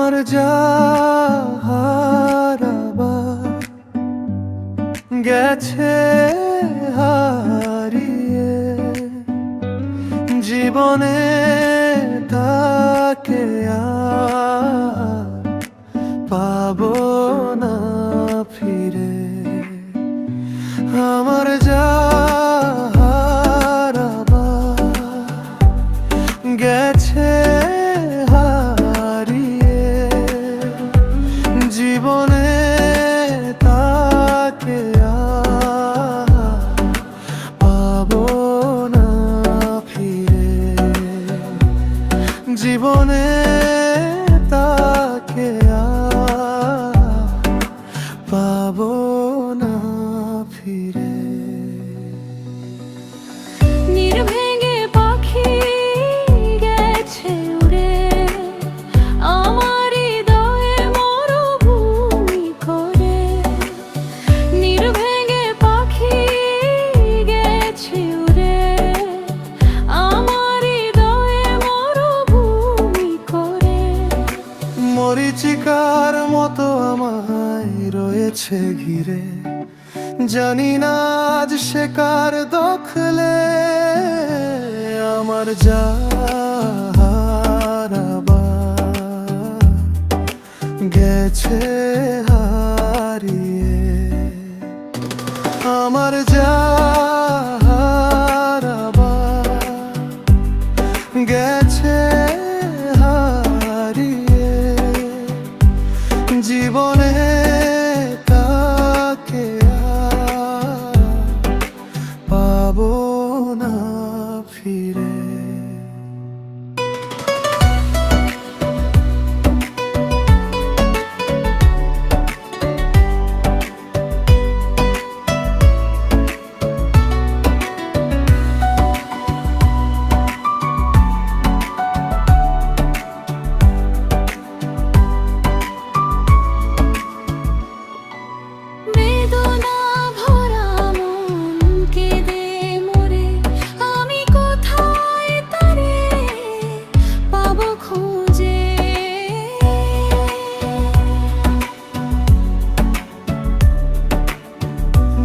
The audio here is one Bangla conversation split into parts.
আমার যা হারাবার গেছে হারিয়ে, জীবনে তাকে আর পাবো না ফিরে। আমার যা হারাবার গেছে হারিয়ে, জীবনে তাকে আর পাবো না ফিরে। জীবনে তাকে আর পাবো না ফিরে। নির্ভেঙে পাখি গেছে উড়ে, আমার হৃদয়ে মরুভূমি করে। নির্ভেঙে পাখি গেছে উড়ে, আমার হৃদয়ে মরুভূমি করে। মরীচিকার মতো আমায় রয়েছে ঘিরে, জানি না আজ সে কার দখলে। আমার যা হারাবার গেছে হারিয়ে, আমার যা হারাবার গেছে হারিয়ে, জীবনে তাকে আর পাবো না ফিরে। বেদনা ভরা মন কেঁদে মরে, আমি কোথায় তারে পাবো খুঁজে।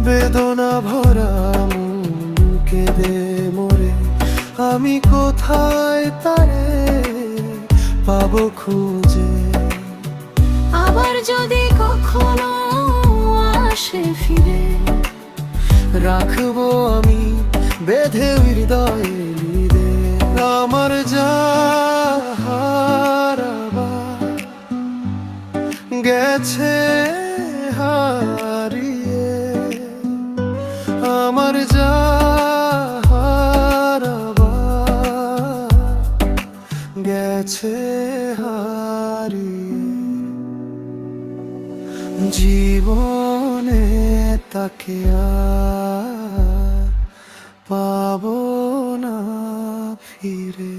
বেদনা ভরা মন কেঁদে মরে, আমি কোথায় তারে পাবো খুঁজে। আবার যদি কখনো আসে ফিরে, রাখবো আমি বেঁধে হৃদয়ে নিদে। আমার যা হারাবার গেছে হারিয়ে, আমার যা হারাবার গেছে হারিয়ে, জীবনে তাকে আর পাবো না ফিরে।